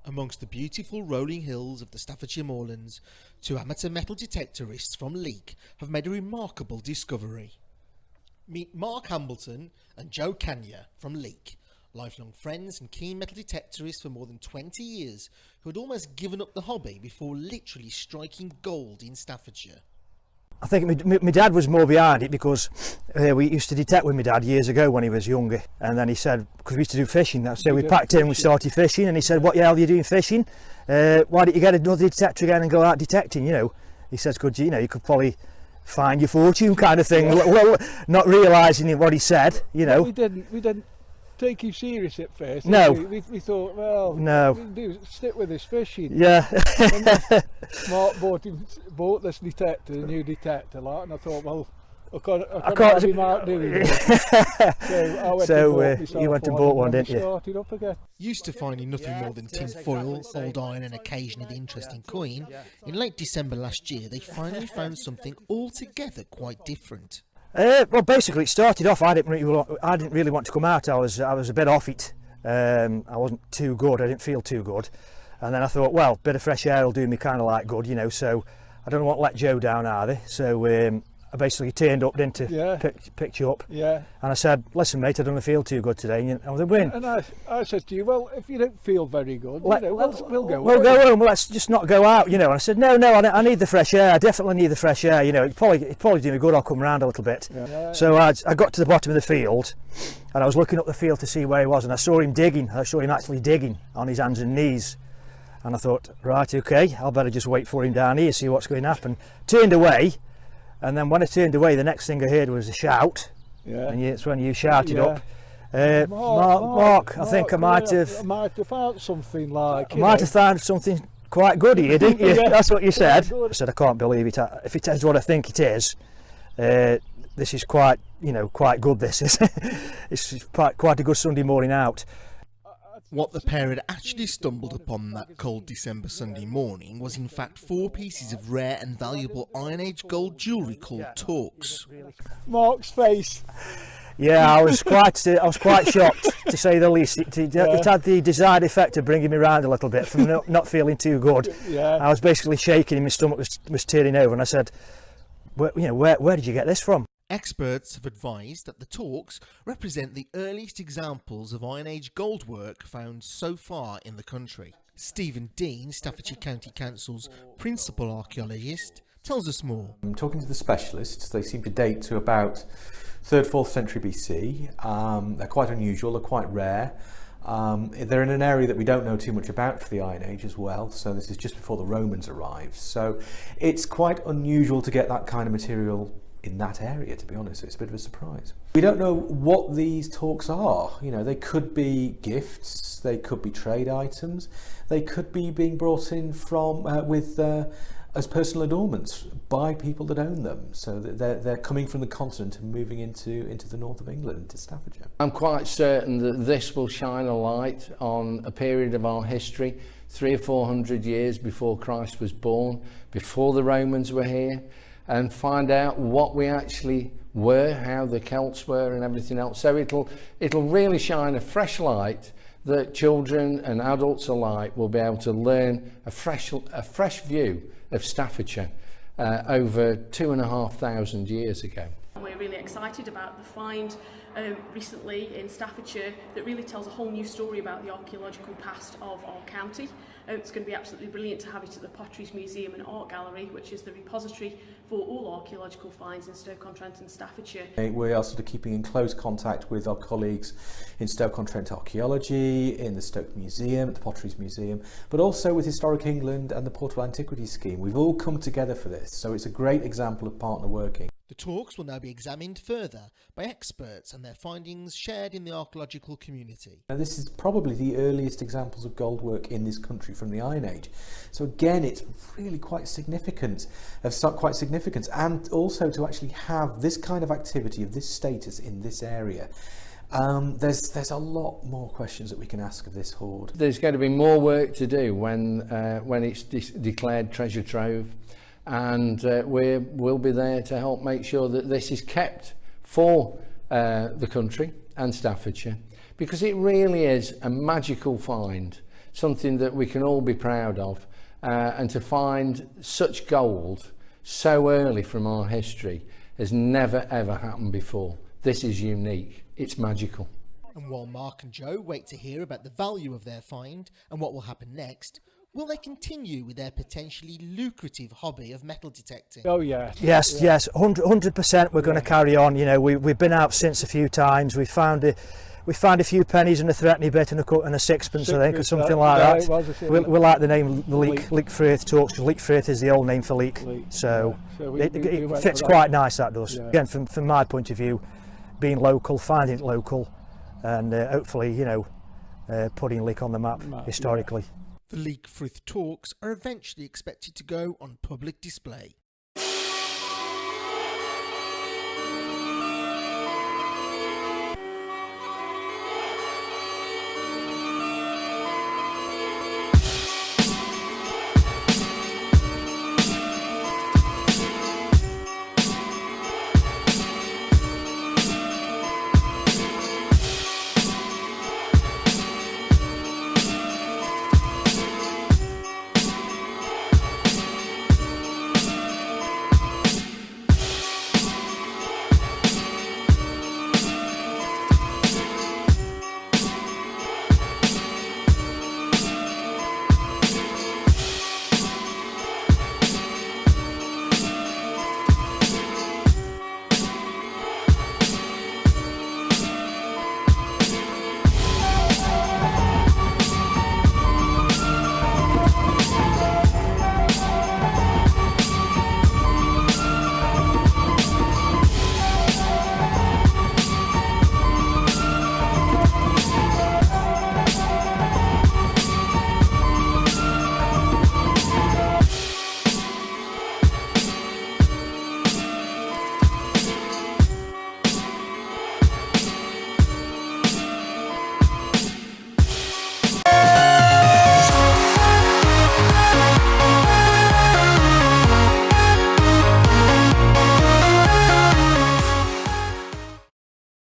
Amongst the beautiful rolling hills of the Staffordshire moorlands, two amateur metal detectorists from Leek have made a remarkable discovery. Meet Mark Hambleton and Joe Canya from Leek, lifelong friends and keen metal detectorists for more than 20 years, who had almost given up the hobby before literally striking gold in Staffordshire. I think my dad was more behind it because we used to detect with my dad years ago when he was younger, and then he said, because we used to do fishing, so we packed in and we started fishing, and he said, what the hell are you doing fishing? Why don't you get another detector again and go out detecting, you know? He says, you could probably find your fortune kind of thing. Well, not realising what he said, you know. We didn't take him serious at first. No. We thought, well, no. We do stick with this fishing. Yeah. Mark bought this detector, a new detector, like, and I thought, well, I can't have him out doing it. So you went and bought one, didn't you? Started up again. Used to finding nothing more than tin foil, old iron and occasionally the interesting coin, in late December last year they finally found something altogether quite different. Well, basically it started off, I didn't really want to come out. I was a bit off it. I wasn't too good, I didn't feel too good. And then I thought, well, a bit of fresh air will do me kind of like good, you know, so I don't want to let Joe down either. So I basically turned up, didn't I? Picked you up. Yeah. And I said, listen mate, I don't feel too good today. And I was a win. And I said to you, well, if you don't feel very good, we'll go home. We'll go home, let's just not go out, you know. And I said, no, I need the fresh air. I definitely need the fresh air, you know. It'd probably do me good, I'll come round a little bit. Yeah. So I got to the bottom of the field, and I was looking up the field to see where he was, and I saw him digging. I saw him actually digging on his hands and knees. And I thought, right, okay, I'll better just wait for him down here, see what's going to happen. Turned away, and then when I turned away, the next thing I heard was a shout. Yeah. And it's when you shouted up, Mark, I think I might have found something like. I might have found something quite good here, didn't you? Yeah. That's what you said. I said, I can't believe it. If it is what I think it is, this is quite good. This is. It's quite a good Sunday morning out. What the pair had actually stumbled upon that cold December Sunday morning was in fact 4 pieces of rare and valuable Iron Age gold jewellery called torcs. Mark's face. Yeah, I was quite shocked, to say the least. It had the desired effect of bringing me round a little bit from not feeling too good. Yeah. I was basically shaking and my stomach was turning over, and I said, where did you get this from? Experts have advised that the torcs represent the earliest examples of Iron Age gold work found so far in the country. Stephen Dean, Staffordshire County Council's principal archaeologist, tells us more. Talking to the specialists, they seem to date to about 3rd, 4th century BC. They're quite unusual, they're quite rare. They're in an area that we don't know too much about for the Iron Age as well, so this is just before the Romans arrived. So it's quite unusual to get that kind of material in that area, to be honest. It's a bit of a surprise. We don't know what these torcs are. You know, they could be gifts, they could be trade items, they could be being brought in from as personal adornments by people that own them. So that they're coming from the continent and moving into the north of England, into Staffordshire. I'm quite certain that this will shine a light on a period of our history, 300 or 400 years before Christ was born, before the Romans were here, and find out what we actually were, how the Celts were and everything else. So it'll really shine a fresh light that children and adults alike will be able to learn a fresh view of Staffordshire over 2,500 years ago. We're really excited about the find recently in Staffordshire that really tells a whole new story about the archaeological past of our county. It's going to be absolutely brilliant to have it at the Potteries Museum and Art Gallery, which is the repository for all archaeological finds in Stoke-on-Trent and Staffordshire. We are sort of keeping in close contact with our colleagues in Stoke-on-Trent Archaeology, in the Stoke Museum, at the Potteries Museum, but also with Historic England and the Portable Antiquities Scheme. We've all come together for this, so it's a great example of partner working. The torcs will now be examined further by experts and their findings shared in the archaeological community. Now, this is probably the earliest examples of gold work in this country from the Iron Age. So again, it's really quite significant, and also to actually have this kind of activity of this status in this area. There's a lot more questions that we can ask of this hoard. There's going to be more work to do when it's declared treasure trove, and we'll be there to help make sure that this is kept for the country and Staffordshire, because it really is a magical find, something that we can all be proud of, and to find such gold so early from our history has never ever happened before. This is unique, it's magical. And while Mark and Joe wait to hear about the value of their find and what will happen next, will they continue with their potentially lucrative hobby of metal detecting? Oh yes. Yes, Yeah. yes, 100% we're going to carry on. You know, we've been out since a few times. We found a few pennies and a threepenny bit and a sixpence, I think, or something like that. It was We like the name leek Firth torcs, because leek Firth is the old name for leek. So we it went fits for quite nice, that does. Yeah. Again, from my point of view, being local, finding it local, and hopefully, you know, putting leek on the map historically. The leek Firth torcs are eventually expected to go on public display.